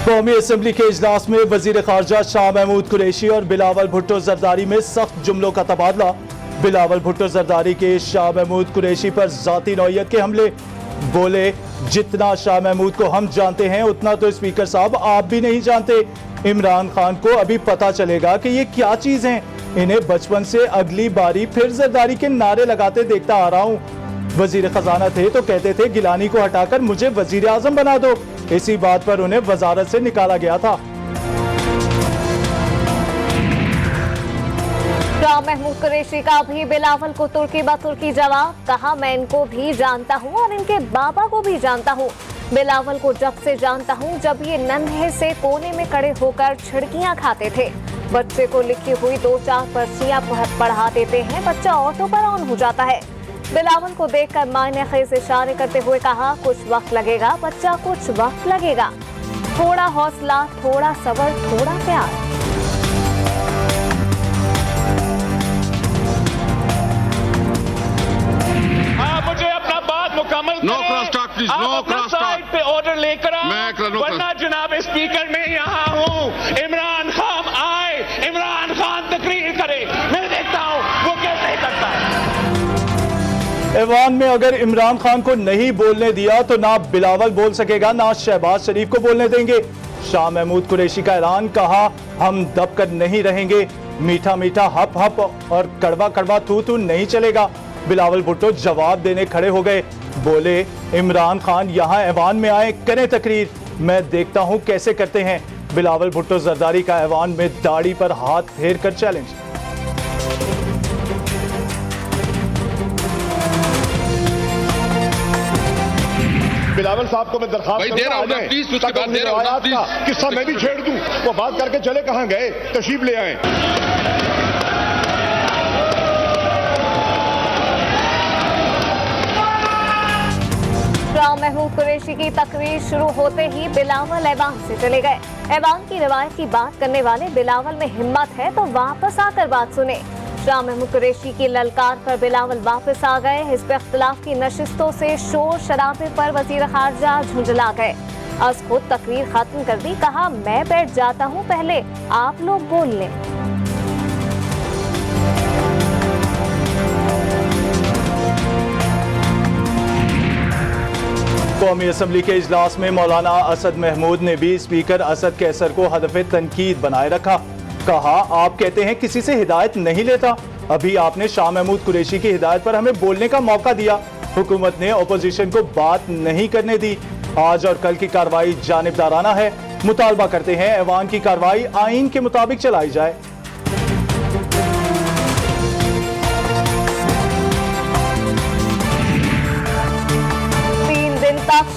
कौमी असम्बली के इजलास में वजीर खारजा शाह महमूद कुरैशी और बिलावल भुट्टो जरदारी में सख्त जुमलों का तबादला। बिलावल भुट्टो जरदारी के शाह महमूद कुरैशी पर जाती नौयत के हमले। बोले, जितना शाह महमूद को हम जानते हैं उतना तो स्पीकर साहब आप भी नहीं जानते। इमरान खान को अभी पता चलेगा कि ये क्या चीज है। इन्हें बचपन से अगली बारी फिर जरदारी के नारे लगाते देखता आ रहा हूँ। वजीर खजाना थे तो कहते थे गिलानी को हटाकर मुझे वजीर आजम बना दो। इसी बात पर उन्हें वजारत से निकाला गया था। शाह महमूद कुरैशी का भी बिलावल को तुर्की बतुर्की जवाब। कहा, मैं इनको भी जानता हूँ और इनके बाबा को भी जानता हूँ। बिलावल को जब से जानता हूँ जब ये नन्हे से कोने में खड़े होकर छिड़कियाँ खाते थे। बच्चे को लिखी हुई 2-4 पर्चियाँ पढ़ा देते हैं, बच्चा ऑटो पर ऑन हो जाता है। बिलावल को देखकर मां ने खेज इशारे करते हुए कहा, कुछ वक्त लगेगा बच्चा, कुछ वक्त लगेगा। थोड़ा हौसला, थोड़ा सब्र, थोड़ा प्यार। मुझे अपना बात मुकम्मल no cross talk please, no cross side पे ऑर्डर लेकर वरना जनाब स्पीकर मैं यहाँ हूँ। इमरान खान आए, इमरान खान तकरीर करे, मैं देखता हूँ वो कैसे करता है। ऐवान में अगर इमरान खान को नहीं बोलने दिया तो ना बिलावल बोल सकेगा, ना शहबाज शरीफ को बोलने देंगे। शाह महमूद कुरैशी का ऐलान। कहा, हम दब कर नहीं रहेंगे। मीठा मीठा हप हप और कड़वा कड़वा थू थू नहीं चलेगा। बिलावल भुट्टो जवाब देने खड़े हो गए। बोले, इमरान खान यहाँ ऐवान में आए, करें तकरीर, मैं देखता हूँ कैसे करते हैं। बिलावल भुट्टो जरदारी का ऐवान में दाढ़ी पर हाथ फेर कर चैलेंज। बिलावल साहब को मैं दरखास्त दे रहा हूं ना, प्लीज उसके बाद दे रहा हूं ना, किस्सा मैं भी छेड़ दूं। वो बात करके चले कहां गए, तशरीफ ले आए। शाह महमूद कुरैशी की तकरीर शुरू होते ही बिलावल ऐवान से चले गए। ऐवान की रिवायत की बात करने वाले बिलावल में हिम्मत है तो वापस आकर बात सुने। शाह महमूद कुरैशी की ललकार पर बिलावल वापस आ गए। हिज़्ब इख्तिलाफ की नशिस्तों से शोर शराबे पर वजीर खारजा झुंझला गए। आज खुद तकरीर खत्म कर दी। कहा, मैं बैठ जाता हूँ, पहले आप लोग बोल लें। कौमी असम्बली के इजलास में मौलाना असद महमूद ने भी स्पीकर असद कैसर को हदफ़े तनकीद बनाए रखा। कहा, आप कहते हैं किसी से हिदायत नहीं लेता, अभी आपने शाह महमूद कुरैशी की हिदायत पर हमें बोलने का मौका दिया। हुकूमत ने अपोजिशन को बात नहीं करने दी। आज और कल की कार्रवाई जानिबदाराना है। मुतालबा करते हैं ऐवान की कार्रवाई आईन के मुताबिक चलाई जाए।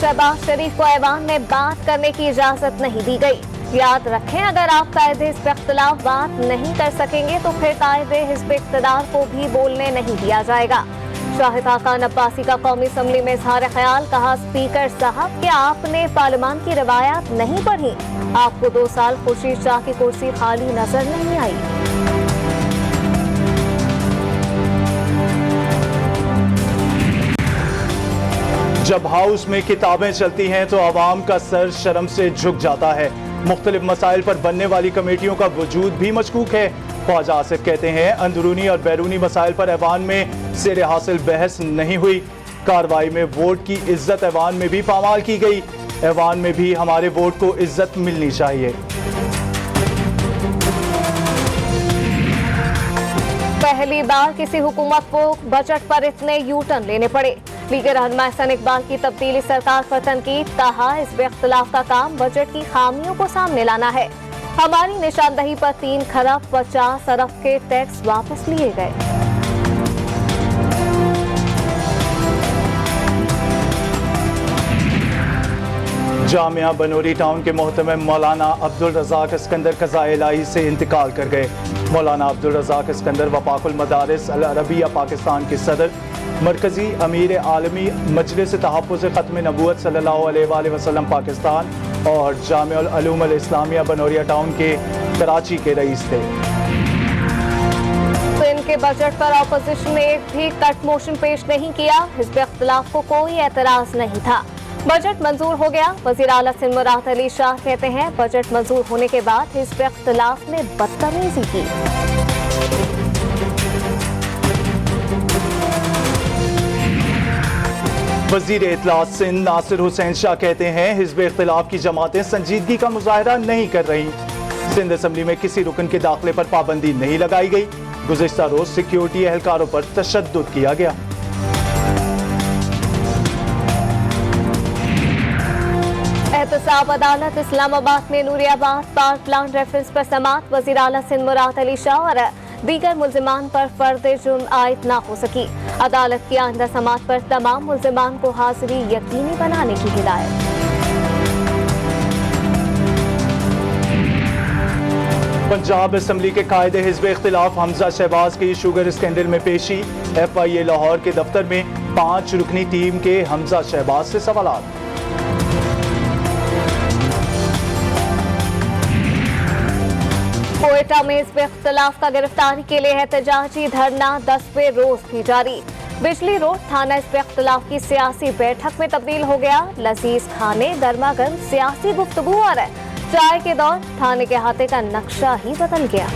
शहबाज शरीफ को ऐवान में बात करने की इजाजत नहीं दी गई। याद रखें, अगर आप कायदे हिज़्ब इख्तिलाफ बात नहीं कर सकेंगे तो फिर कायदे हिज़्ब इक़्तिदार को भी बोलने नहीं दिया जाएगा। शाहिद खाकान अब्बासी का कौमी असम्बली में इज़हार ख्याल। कहा, स्पीकर साहब, क्या आपने पार्लियामान की रवायात नहीं पढ़ी? आपको 2 साल खुर्शीद शाह की कुर्सी खाली नजर नहीं आई। जब हाउस में किताबें चलती हैं तो आवाम का सर शर्म से झुक जाता है। मुख्तलिफ मसाइल पर बनने वाली कमेटियों का वजूद भी मशकूक है। ख्वाजा आसिफ कहते हैं, अंदरूनी और बैरूनी मसाइल पर ऐवान में सिरे हासिल बहस नहीं हुई। कार्रवाई में वोट की इज्जत ऐवान में भी पामाल की गई। ऐवान में भी हमारे वोट को इज्जत मिलनी चाहिए। पहली बार किसी हुकूमत को बजट पर इतने यू टर्न लेने पड़े। लीगर रहनुमा एहसन इकबाल की तब्दीली सरकार पर तनकीद। कहा, हिज़्ब इख्तिलाफ का काम बजट की खामियों को सामने लाना है। हमारी निशानदही पर 3 खरब 50 अरब के टैक्स वापस लिए गए। जामिया बनूरी टाउन के मोहतरम मौलाना अब्दुल रज़ाक इस्कंदर क़ज़ाए इलाही से इंतकाल कर गए। मौलाना अब्दुल रज़ाक इस्कंदर वफ़ाकुल मदारिस अल अरबिया पाकिस्तान के सदर, मरकज़ी अमीर आलमी मजलिस तहफ़्फ़ुज़ ख़त्म नबूवत सल्लल्लाहु अलैहि वसल्लम पाकिस्तान और जामिउल उलूम अल इस्लामिया बनूरिया टाउन के कराची के रईस थे। तो इनके बजट पर अपोजिशन ने एक भी कट मोशन पेश नहीं किया। हिज़्ब इख्तिलाफ को कोई एतराज नहीं था। बजट मंजूर हो गया। वजीर आला सिंध मुराद अली शाह कहते हैं बजट मंजूर होने के बाद हिज़्ब इख्तिलाफ ने बदतमीजी की। वजीर इत्तलात सिंध नासिर हुसैन शाह कहते हैं हिज़्ब इख्तिलाफ की जमातें संजीदगी का मुजाहरा नहीं कर रही। सिंध असम्बली में किसी रुकन के दाखिले पर पाबंदी नहीं लगाई गई। गुज़िश्ता रोज सिक्योरिटी एहलकारों पर तशद्दुद किया गया। एहतसाब अदालत इस्लामाबाद में नूरियाबाद पावर प्लांट रेफरेंस पर समात। वजीर आला सिंध मुराद अली शाह और दीगर मुल्जिमान पर फर्द जुर्म आयद न हो सकी। अदालत की आइंदा समात पर तमाम मुल्जिमान को हाजिरी यकीनी बनाने की हिदायत। पंजाब असम्बली के कायदे हिज़्ब इख्तिलाफ हमजा शहबाज की शुगर स्कैंडल में पेशी। FIA लाहौर के दफ्तर में 5 रुकनी टीम के हमजा शहबाज से सवालात। कोयटा में हिज़्ब इख्तिलाफ का गिरफ्तारी के लिए एहतजाजी धरना 10वें रोज भी जारी। बिजली रोड थाना हिज़्ब इख्तिलाफ की सियासी बैठक में तब्दील हो गया। लजीज खाने, गर्मागर्म सियासी गुफ्तगू और चाय के दौर थाने के अहाते का नक्शा ही बदल गया।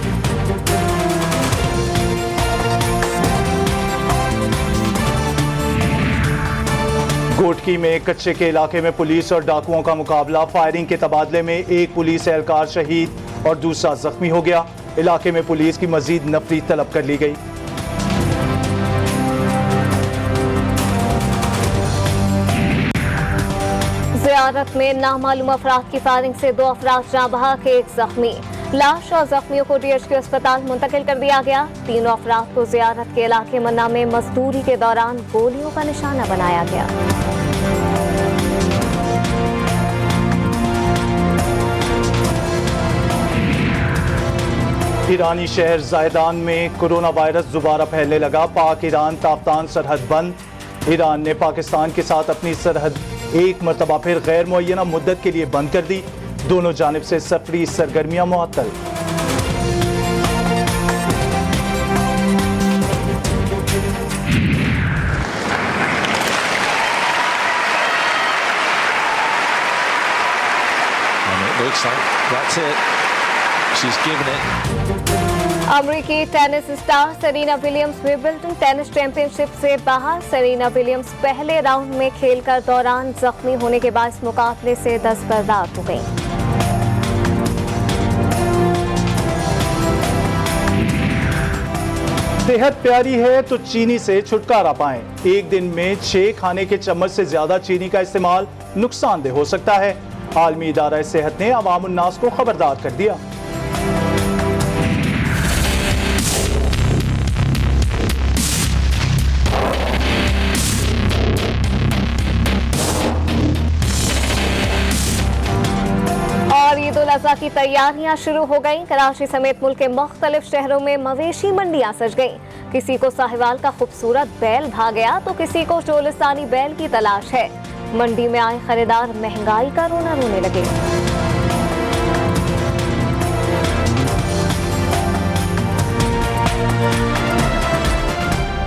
गोटकी में कच्चे के इलाके में पुलिस और डाकुओं का मुकाबला। फायरिंग के तबादले में एक पुलिस एहलकार शहीद और दूसरा जख्मी हो गया। इलाके में पुलिस की मजीद नफरी तलब कर ली गई। जियारत में नामालूम अफराद की फायरिंग से 2 अफराद जाँ बहक, 1 जख्मी। लाश और जख्मियों को DHQ अस्पताल मुंतकिल कर दिया गया। तीनों अफराद को जियारत के इलाके मन्ना में मजदूरी के दौरान गोलियों का निशाना बनाया गया। ईरानी शहर जायदान में कोरोना वायरस दोबारा फैलने लगा। पाक ईरान ताफ्तान सरहद बंद। ईरान ने पाकिस्तान के साथ अपनी सरहद एक मरतबा फिर गैर मुअय्यना मुद्दत के लिए बंद कर दी। दोनों जानिब से सफरी सरगर्मियां मुअत्तल। अमरीकी tennis star Serena Williams Wimbledon tennis championship से बाहर। सेरेना विलियम्स पहले राउंड में खेलकर दौरान जख्मी होने के बाद इस मुकाबले से दस्तबरदार हो गईं। सेहत प्यारी है तो चीनी से छुटकारा पाएं। एक दिन में 6 खाने के चम्मच से ज्यादा चीनी का इस्तेमाल नुकसानदेह हो सकता है। आलमी इदारा सेहत ने अवाम उन्नास को खबरदार कर दिया। और ईद उल अज़हा की तैयारियां शुरू हो गईं। कराची समेत मुल्क के मुख्तलिफ शहरों में मवेशी मंडियां सज गईं। किसी को साहिवाल का खूबसूरत बैल भा गया तो किसी को चोलिस्तानी बैल की तलाश है। मंडी में आए खरीदार महंगाई का रोना रोने लगे।